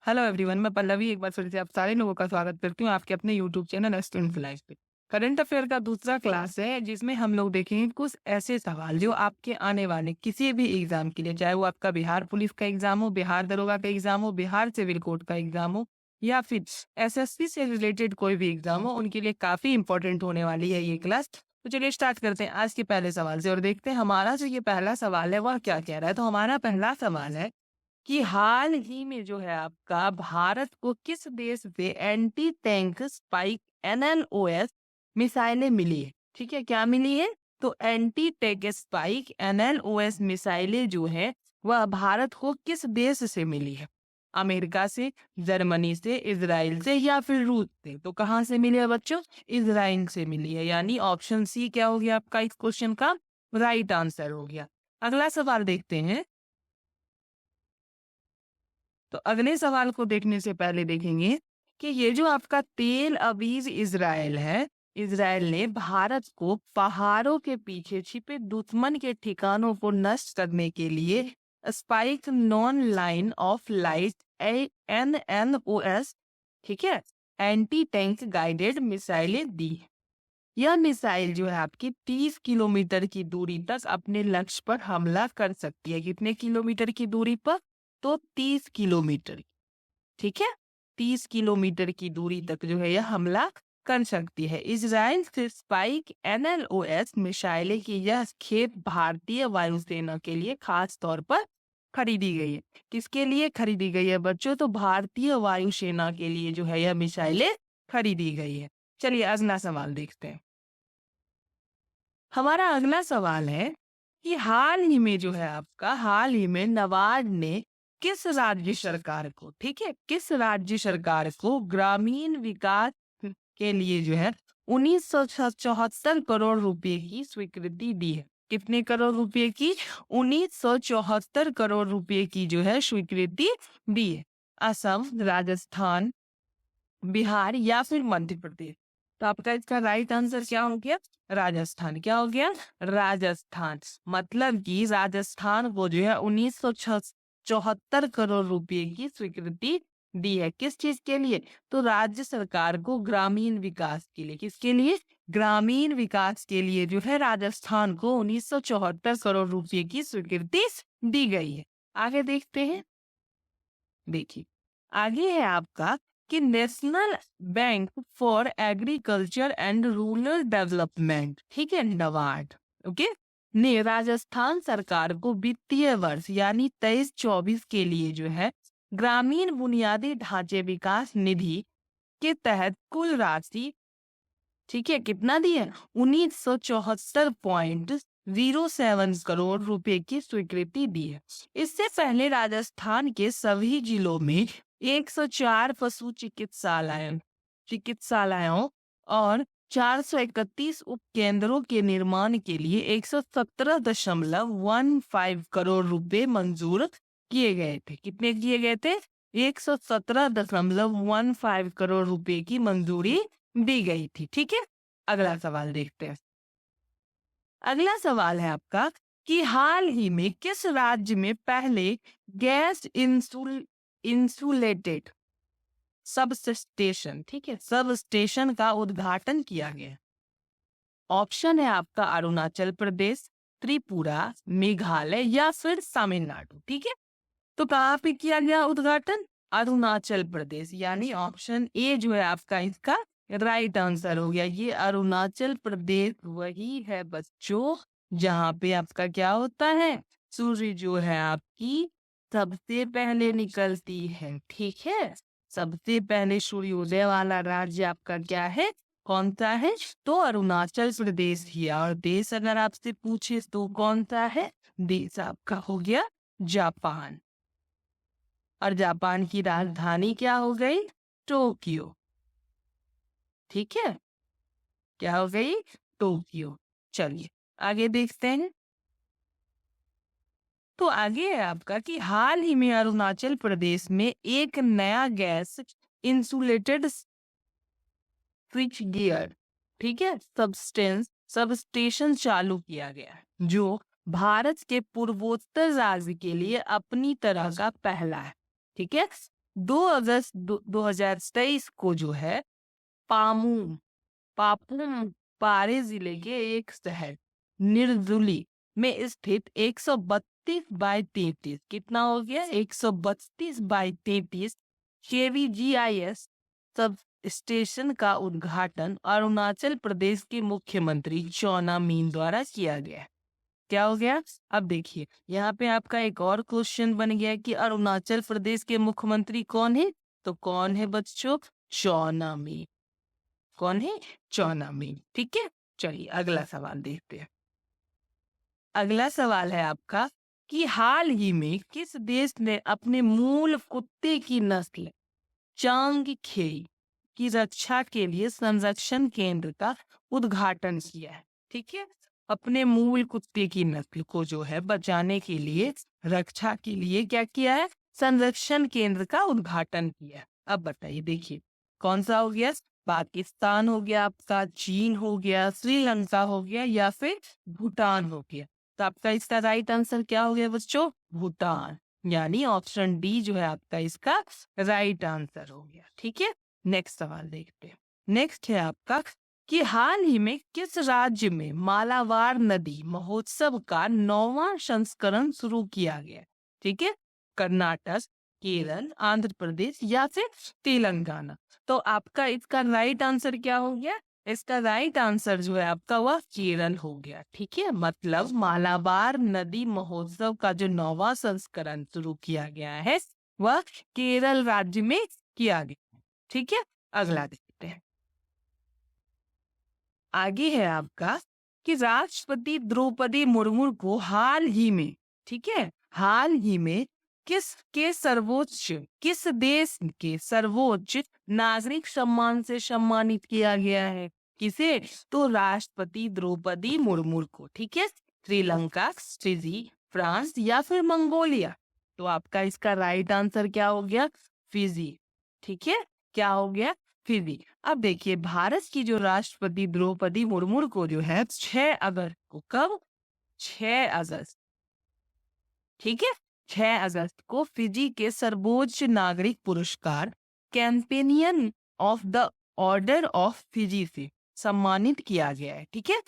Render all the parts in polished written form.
Hello everyone, मैं पल्लवी एक बार फिर से आप सारे लोगों का स्वागत करती हूँ आपके अपने यूट्यूब चैनल स्टूडेंट लाइफ पे। करंट अफेयर का दूसरा क्लास है जिसमें हम लोग देखेंगे कुछ ऐसे सवाल जो आपके आने वाले किसी भी एग्जाम के लिए, चाहे वो आपका बिहार पुलिस का एग्जाम हो, बिहार दरोगा का एग्जाम हो, बिहार सिविल कोर्ट का एग्जाम हो या फिर एसएससी से रिलेटेड कोई भी एग्जाम हो, उनके लिए काफी इंपॉर्टेंट होने वाली है ये क्लास। तो चलिए स्टार्ट करते हैं आज के पहले सवाल से और देखते हैं हमारा जो ये पहला सवाल है वह क्या कह रहा है। तो हमारा पहला सवाल है कि हाल ही में जो है आपका भारत को किस देश से एंटी टैंक स्पाइक एनएलओएस मिसाइलें मिली है। ठीक है, क्या मिली है? तो एंटी टैंक स्पाइक एनएलओएस मिसाइलें जो है वह भारत को किस देश से मिली है? अमेरिका से, जर्मनी से, इजराइल से या फिर रूस से? तो कहाँ से मिली है बच्चों? इजराइल से मिली है, यानी ऑप्शन सी क्या हो गया आपका इस क्वेश्चन का राइट आंसर हो गया। अगला सवाल देखते हैं। तो अगले सवाल को देखने से पहले देखेंगे कि ये जो आपका तेल अवीज इजराइल है, इजराइल ने भारत को पहाड़ों के पीछे छिपे दुश्मन के ठिकानों को नष्ट करने के लिए spike non line of light NNOS, ठीक है, एंटी टैंक गाइडेड मिसाइलें दी। यह मिसाइल जो है आपकी 30 किलोमीटर की दूरी तक अपने लक्ष्य पर हमला कर सकती है। कितने किलोमीटर की दूरी पर? तो 30 किलोमीटर, ठीक है, 30 किलोमीटर की दूरी तक जो है यह हमला कर सकती है। इजराइल से स्पाइक एनएलओएस मिसाइलें की यह खेप भारतीय वायुसेना के लिए खास तौर पर खरीदी गई है। किसके लिए खरीदी गई है बच्चों? तो भारतीय वायुसेना के लिए जो है यह मिसाइलें खरीदी गई है। चलिए अगला सवाल देखते हैं। हमारा अगला सवाल है कि हाल ही में जो है आपका, हाल ही में नबार्ड ने किस राज्य सरकार को, ठीक है, किस राज्य सरकार को ग्रामीण विकास के लिए जो है 1974 करोड़ रुपए की स्वीकृति दी है? कितने करोड़ रुपए की? 1974 करोड़ रुपए की जो है स्वीकृति दी है। असम, राजस्थान, बिहार या फिर मध्य प्रदेश? तो आपका इसका राइट आंसर क्या हो गया? राजस्थान। क्या हो गया? राजस्थान। मतलब कि राजस्थान को जो है 1974 करोड़ रुपए की स्वीकृति दी है। किस चीज के लिए? तो राज्य सरकार को ग्रामीण विकास के लिए। किसके लिए? ग्रामीण विकास के लिए जो है राजस्थान को 1974 करोड़ रुपए की स्वीकृति दी गई है। आगे देखते हैं। देखिए आगे है आपका कि national bank for agriculture and rural development, ठीक है, नबार्ड, ओके, ने राजस्थान सरकार को वित्तीय वर्ष यानी 23-24 के लिए जो है ग्रामीण बुनियादी ढांचे विकास निधि के तहत कुल राशि, ठीक है, कितना दिया? 1974.07 करोड़ रुपए की स्वीकृति दी है। इससे पहले राजस्थान के सभी जिलों में 104 पशु चिकित्सालयों और 431 उपकेंद्रों के निर्माण के लिए 117.15 करोड़ रुपए मंजूर किए गए थे। कितने किए गए थे? 117.15 करोड़ रुपए की मंजूरी दी गई थी। ठीक है, अगला सवाल देखते हैं। अगला सवाल है आपका कि हाल ही में किस राज्य में पहले गैस इंसुलेटेड सब स्टेशन, ठीक है, सब स्टेशन का उद्घाटन किया गया? ऑप्शन है आपका अरुणाचल प्रदेश, त्रिपुरा, मेघालय या फिर तमिलनाडु। ठीक है, तो कहाँ पे किया गया उद्घाटन? अरुणाचल प्रदेश, यानी ऑप्शन ए जो है आपका इसका राइट आंसर हो गया। ये अरुणाचल प्रदेश वही है बच्चों जहाँ पे आपका क्या होता है, सूर्य जो है आपकी सबसे पहले निकलती है। ठीक है, सबसे पहले सूर्योदय वाला राज्य आपका क्या है, कौन सा है? तो अरुणाचल प्रदेश ही। और देश अगर आपसे पूछे तो कौन सा है? देश आपका हो गया जापान। और जापान की राजधानी क्या हो गई? टोक्यो। ठीक है, क्या हो गई? टोक्यो। चलिए आगे देखते हैं। तो आगे है आपका कि हाल ही में अरुणाचल प्रदेश में एक नया गैस इंसुलेटेड स्विच गियर, ठीक है, सबस्टेशन चालू किया गया है, जो भारत के पूर्वोत्तर राज्य के लिए अपनी तरह का पहला है। ठीक है, 2 अगस्त 2023 को जो है पामू पापुम पारे जिले के एक शहर निर्जुली में स्थित 132/33, कितना हो गया 132/33 KVGIS सब स्टेशन का उद्घाटन अरुणाचल प्रदेश के मुख्यमंत्री चौना मीन द्वारा किया गया। क्या हो गया? अब देखिए यहाँ पे आपका एक और क्वेश्चन बन गया कि अरुणाचल प्रदेश के मुख्यमंत्री कौन है? तो कौन है बच्चों? चौना मीन। कौन है? चौना मीन। ठीक है, चलिए अगला सवाल देखते हैं। अगला सवाल है आपका कि हाल ही में किस देश ने अपने मूल कुत्ते की नस्ल चांगखेई की रक्षा के लिए संरक्षण केंद्र का उद्घाटन किया है? ठीक है, अपने मूल कुत्ते की नस्ल को जो है बचाने के लिए, रक्षा के लिए क्या किया है? संरक्षण केंद्र का उद्घाटन किया है। अब बताइए, देखिए कौन सा हो गया? पाकिस्तान हो गया आपका, चीन हो गया, श्रीलंका हो गया या फिर भूटान हो गया। तो आपका इसका राइट आंसर क्या हो गया बच्चों? भूटान, यानी ऑप्शन डी जो है आपका इसका राइट आंसर हो गया। ठीक है, नेक्स्ट सवाल देखते हैं। नेक्स्ट है आपका कि हाल ही में किस राज्य में मालाबार नदी महोत्सव का 9वां संस्करण शुरू किया गया? ठीक है, कर्नाटक, केरल, आंध्र प्रदेश या फिर तेलंगाना। तो आपका इसका राइट आंसर क्या हो गया? इसका राइट आंसर जो है आपका वह केरल हो गया। ठीक है, मतलब मालाबार नदी महोत्सव का जो 9वां संस्करण शुरू किया गया है वह केरल राज्य में किया गया। ठीक है, अगला देखते हैं। आगे है आपका कि राष्ट्रपति द्रौपदी मुर्मू को हाल ही में, ठीक है, हाल ही में किस देश के सर्वोच्च नागरिक सम्मान से सम्मानित किया गया है? किसे? तो राष्ट्रपति द्रौपदी मुर्मू को। ठीक है, श्रीलंका, फिजी, फ्रांस या फिर मंगोलिया। तो आपका इसका राइट आंसर क्या हो गया? फिजी। ठीक है, क्या हो गया? फिजी। अब देखिए भारत की जो राष्ट्रपति द्रौपदी मुर्मू को जो है 6 अगस्त को, कब? 6 अगस्त, ठीक है, 6 अगस्त को फिजी के सर्वोच्च नागरिक पुरस्कार companion of the order of Fiji से सम्मानित किया गया है। ठीक है,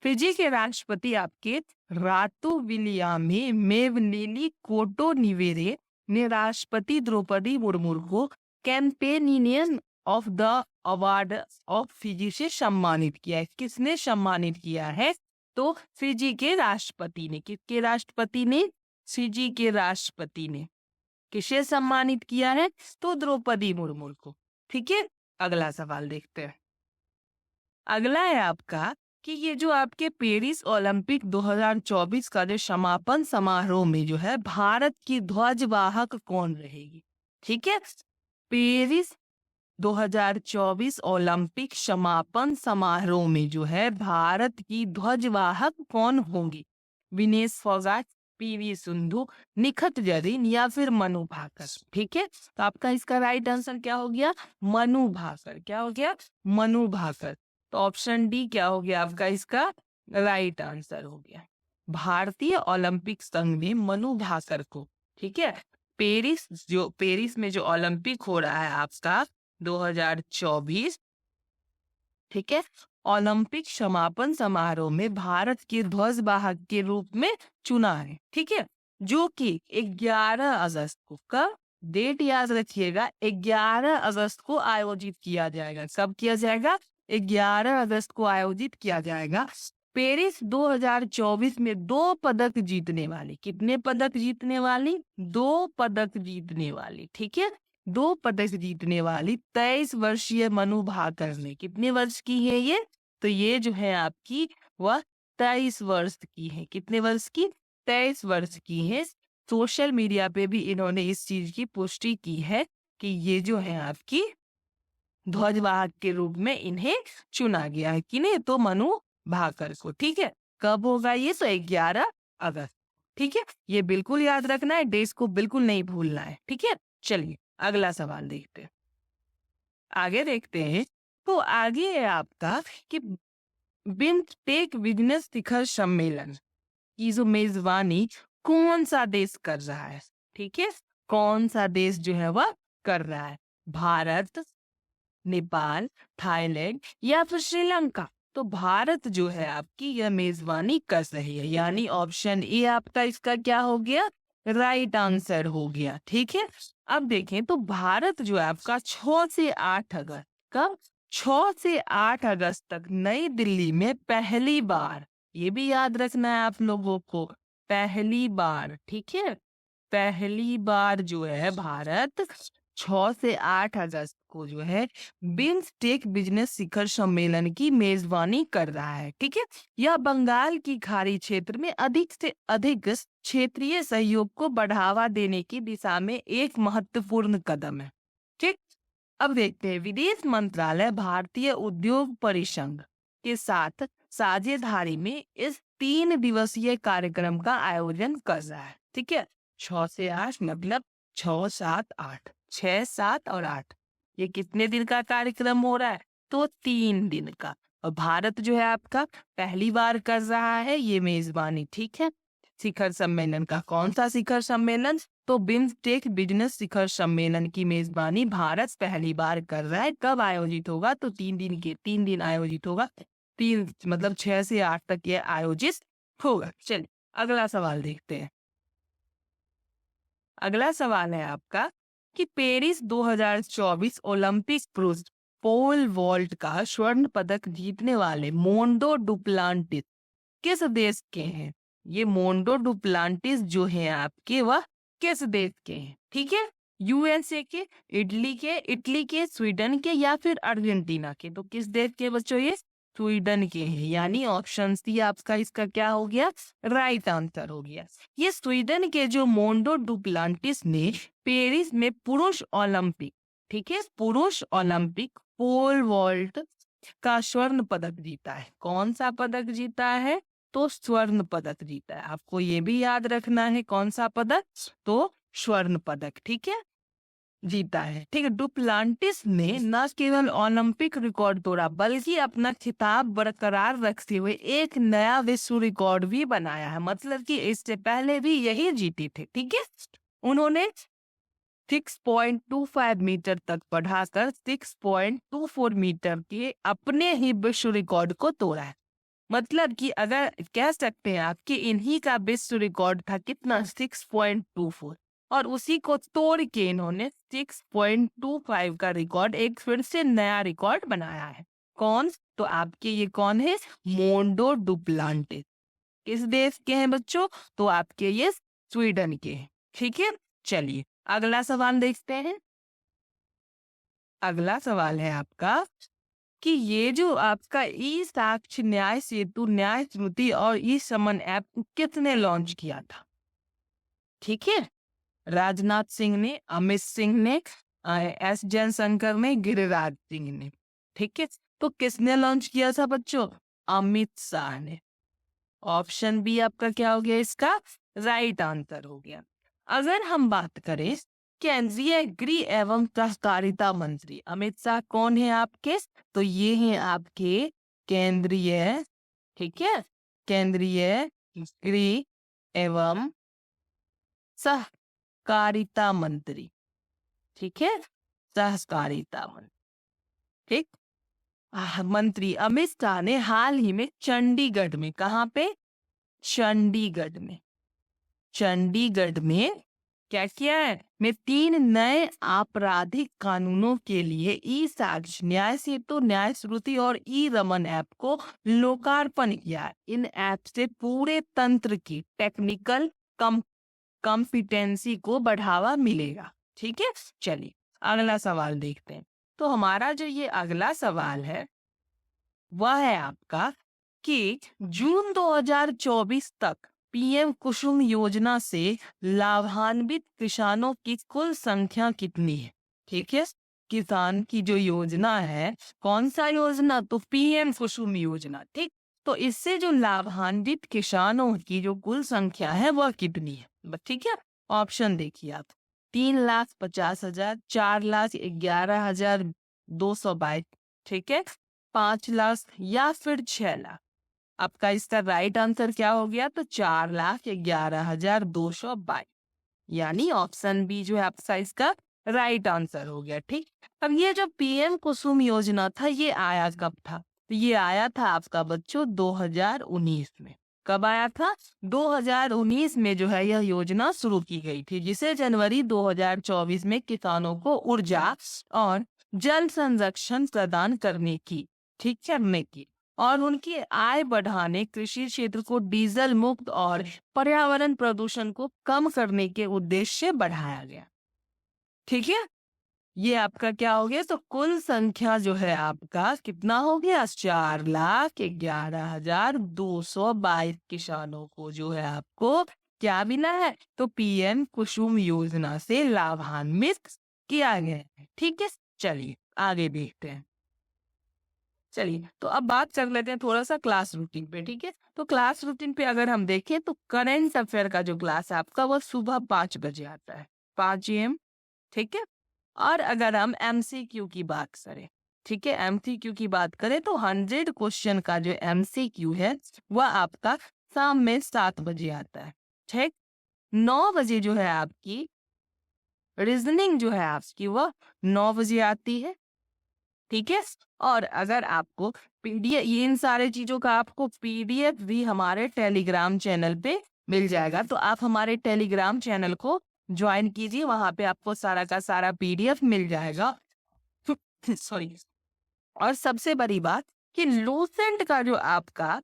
फिजी के राष्ट्रपति आपके रातू विलियामे मेवनेली कोटो निवेरे ने राष्ट्रपति द्रौपदी मुर्मू को companion of the award of Fiji से सम्मानित किया है। किसने सम्मानित किया है? तो फिजी के राष्ट्रपति ने। किसके राष्ट्रपति ने? फिजी के राष्ट्रपति ने। किसे सम्मानित किया है? तो द्रौपदी मुर्मू को। ठीक है, अगला सवाल देखते हैं। अगला है आपका कि ये जो आपके पेरिस ओलंपिक 2024 का जो समापन समारोह में जो है भारत की ध्वजवाहक कौन रहेगी? ठीक है, पेरिस 2024 ओलंपिक समापन समारोह में जो है भारत की ध्वजवाहक कौन होंगी? विनेश फोगाट, पीवी सिंधु, निखत जरीन या फिर मनु भाकर। ठीक है, तो आपका इसका राइट आंसर क्या हो गया? मनु भाकर। क्या हो गया? मनु भाकर। तो ऑप्शन डी क्या हो गया आपका इसका राइट आंसर हो गया। भारतीय ओलंपिक संघ ने मनु भाकर को, ठीक है, पेरिस में जो ओलंपिक हो रहा है आपका 2024, ठीक है, ओलंपिक समापन समारोह में भारत के ध्वजवाहक के रूप में चुना है। ठीक है, जो कि 11 अगस्त को, कब? डेट याद रखिएगा, 11 अगस्त को आयोजित किया जाएगा। कब किया जाएगा? 11 अगस्त को आयोजित किया जाएगा। पेरिस 2024 में 2 पदक जीतने वाली, कितने पदक जीतने वाली? 2 पदक जीतने वाली। ठीक है, 2 पदक जीतने वाली 23 वर्षीय मनु भाकर ने, कितने वर्ष की है ये? तो ये जो है आपकी वह 23 वर्ष की है। कितने वर्ष की? 23 वर्ष की है। सोशल मीडिया पे भी इन्होंने इस चीज की पुष्टि की है कि ये जो है आपकी ध्वजवाहक के रूप में इन्हें चुना गया है। किन्हें? तो मनु भाकर को। ठीक है, कब होगा ये? तो 11 अगस्त। ठीक है, ये बिल्कुल याद रखना है, डेट को बिल्कुल नहीं भूलना है। ठीक है, चलिए अगला सवाल देखते हैं। आगे देखते हैं, तो आगे है आपका कि बिम्स्टेक बिजनेस शिखर सम्मेलन की जो मेजबानी कौन सा देश कर रहा है? ठीक है, कौन सा देश जो है वह कर रहा है? भारत, नेपाल, थाईलैंड या फिर श्रीलंका? तो भारत जो है आपकी यह मेजबानी कर रही है, यानी ऑप्शन ए आपका इसका क्या हो गया, राइट आंसर हो गया। ठीक है, अब देखें तो भारत जो है आपका 6 से 8 अगस्त, कब, 6 से 8 अगस्त तक नई दिल्ली में पहली बार, ये भी याद रखना है आप लोगों को, पहली बार, ठीक है, पहली बार जो है भारत 6 से 8 अगस्त को जो है बिम्स्टेक बिजनेस शिखर सम्मेलन की मेजबानी कर रहा है। ठीक है, यह बंगाल की खाड़ी क्षेत्र में अधिक से अधिक क्षेत्रीय सहयोग को बढ़ावा देने की दिशा में एक महत्वपूर्ण कदम है। ठीक, अब देखते हैं, विदेश मंत्रालय भारतीय उद्योग परिसंघ के साथ साझेदारी में इस 3 दिवसीय कार्यक्रम का आयोजन कर रहा है। ठीक है, 6 से 8 मतलब 6, 7, 8, 6, 7 और 8, ये कितने दिन का कार्यक्रम हो रहा है, तो 3 दिन का। और भारत जो है आपका पहली बार कर रहा है ये मेजबानी। ठीक है, शिखर सम्मेलन का, कौन सा शिखर सम्मेलन, तो बिम्स्टेक बिजनेस शिखर सम्मेलन की मेजबानी भारत पहली बार कर रहा है। कब आयोजित होगा, तो 3 दिन आयोजित होगा, 3 मतलब 6 से 8 तक ये आयोजित होगा। चलिए अगला सवाल देखते हैं। अगला सवाल है आपका कि पेरिस 2024 ओलंपिक पुरुष पोल वॉल्ट का स्वर्ण पदक जीतने वाले मोंडो डुप्लांटिस किस देश के हैं? ये मोंडो डुप्लांटिस जो हैं आपके, वह किस देश के हैं? ठीक है, यूएसए के, इटली के, स्वीडन के या फिर अर्जेंटीना के? तो किस देश के बच्चों, ये स्वीडन के हैं, यानी ऑप्शन सी आपका इसका क्या हो गया, राइट आंसर हो गया। ये स्वीडन के जो मोंडो डुप्लांटिस ने पेरिस में पुरुष ओलंपिक, ठीक है, पुरुष ओलंपिक पोल वॉल्ट का स्वर्ण पदक जीता है। कौन सा पदक जीता है, तो स्वर्ण पदक जीता है। आपको ये भी याद रखना है, कौन सा पदक, तो स्वर्ण पदक, ठीक है, जीता है। ठीक है, डुप्लांटिस ने न केवल ओलंपिक रिकॉर्ड तोड़ा बल्कि अपना खिताब बरकरार रखते हुए एक नया विश्व रिकॉर्ड भी बनाया है। मतलब कि इससे पहले भी यही जीती थे। ठीक है, उन्होंने 6.25 मीटर तक बढ़ाकर 6.24 मीटर के अपने ही विश्व रिकॉर्ड को तोड़ा है। मतलब कि अगर कह सकते हैं आपके इन्हीं का विश्व रिकॉर्ड था कितना, 6.24, और उसी को तोड़ के इन्होंने 6.25 का रिकॉर्ड एक फिर से नया रिकॉर्ड बनाया है। कौन, तो आपके ये कौन है, मोंडो डुप्लांटिस। किस देश के हैं बच्चों, तो आपके ये स्वीडन के हैं। ठीक है, चलिए अगला सवाल देखते हैं। अगला सवाल है आपका कि ये जो आपका ई साक्ष्य, न्याय सेतु, न्याय स्मृति और ई समन ऐप किसने लॉन्च किया था? ठीक है, राजनाथ सिंह ने, अमित सिंह ने, एस जयशंकर ने, गिरिराज सिंह ने। ठीक है, तो किसने लॉन्च किया था बच्चों, अमित शाह ने। ऑप्शन बी आपका क्या हो गया, इसका राइट आंसर हो गया। अगर हम बात करें केंद्रीय गृह एवं सहकारिता मंत्री अमित शाह कौन है आपके, तो ये हैं आपके केंद्रीय, ठीक है, केंद्रीय गृह एवं सहकारिता मंत्री। ठीक है, सहकारिता मंत्री। ठीक, मंत्री अमित शाह ने हाल ही में चंडीगढ़ में, कहाँ पे, चंडीगढ़ में, चंडीगढ़ में क्या किया है, में 3 नए आपराधिक कानूनों के लिए ई साक्ष्य, न्याय सेतु, न्याय स्मृति और ई रमन ऐप को लोकार्पण किया। इन ऐप से पूरे तंत्र की टेक्निकल कॉम्पिटेंसी को बढ़ावा मिलेगा। ठीक है, चलिए अगला सवाल देखते हैं। तो हमारा जो ये अगला सवाल है वह है आपका कि जून 2024 तक पीएम कुसुम योजना से लाभान्वित किसानों की कुल संख्या कितनी है? ठीक है, किसान की जो योजना है, कौन सा योजना, तो पीएम कुसुम योजना। ठीक, तो इससे जो लाभान्वित किसानों की जो कुल संख्या है वह कितनी है? ठीक है, ऑप्शन देखिए आप, 3,50,000, 4,11,222, ठीक है, 5 लाख या फिर 6 लाख। आपका इसका राइट आंसर क्या हो गया, तो 4,11,222, यानी ऑप्शन बी जो है आपका इसका राइट आंसर हो गया। ठीक, अब ये जो पीएम कुसुम योजना था ये आया कब था? तो ये आया था आपका बच्चों 2019 में। कब आया था? 2019 में जो है यह योजना शुरू की गई थी, जिसे जनवरी 2024 में किसानों को ऊर्जा और जल संरक्षण प्रदान करने की, ठीक, करने की और उनकी आय बढ़ाने, कृषि क्षेत्र को डीजल मुक्त और पर्यावरण प्रदूषण को कम करने के उद्देश्य से बढ़ाया गया। ठीक है, ये आपका क्या हो गया? तो कुल संख्या जो है आपका कितना हो गया? 4,11,222 किसानों को जो है आपको क्या मिला है? तो पीएम कुसुम योजना से लाभान्वित किया गया है। ठीक है, चलिए आगे देखते हैं। चलिए तो अब बात कर लेते हैं थोड़ा सा क्लास रूटीन पे। ठीक है, तो क्लास रूटीन पे अगर हम देखें तो करंट अफेयर का जो क्लास है आपका वो सुबह 5 बजे आता है, 5 AM। ठीक है, और अगर हम एमसीक्यू की बात करें, ठीक है, एमसीक्यू की बात करें तो 100 क्वेश्चन का जो एमसीक्यू है वह आपका शाम में 7 बजे आता है। ठीक, 9 बजे जो है आपकी रीजनिंग जो है आपकी वह 9 बजे आती है। ठीक है, और अगर आपको पीडीएफ, इन सारे चीजों का आपको पीडीएफ भी हमारे टेलीग्राम चैनल पे मिल जाएगा, तो आप हमारे टेलीग्राम चैनल को ज्वाइन कीजिए, वहां पे आपको सारा का सारा पीडीएफ मिल जाएगा। सॉरी, और सबसे बड़ी बात कि लूसेंट का जो आपका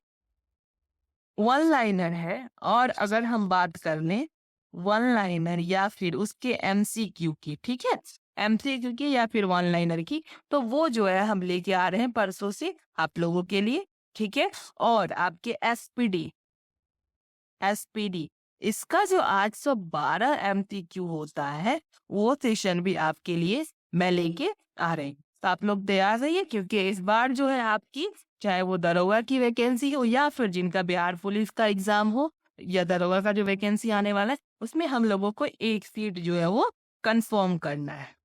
वन लाइनर है, और अगर हम बात कर लें वन लाइनर या फिर उसके एमसीक्यू की, ठीक है, एमसीक्यू की या फिर वन लाइनर की, तो वो जो है हम लेके आ रहे हैं परसों से आप लोगों के लिए। ठीक है, और आपके एसपीडी इसका जो 812 एमसीक्यू होता है वो सेशन भी आपके लिए मैं लेके आ रही हूँ। तो आप लोग तैयार रहिए, क्योंकि इस बार जो है आपकी, चाहे वो दरोगा की वैकेंसी हो या फिर जिनका बिहार पुलिस का एग्जाम हो या दरोगा का जो वैकेंसी आने वाला है, उसमें हम लोगों को एक सीट जो है वो कंफर्म करना है।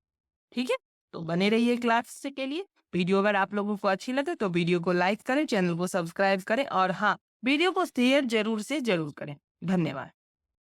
ठीक है, तो बने रहिए क्लास के लिए। वीडियो अगर आप लोगों को अच्छी लगे तो वीडियो को लाइक करें, चैनल को सब्सक्राइब करें, और हाँ, वीडियो को शेयर जरूर से जरूर करें। धन्यवाद।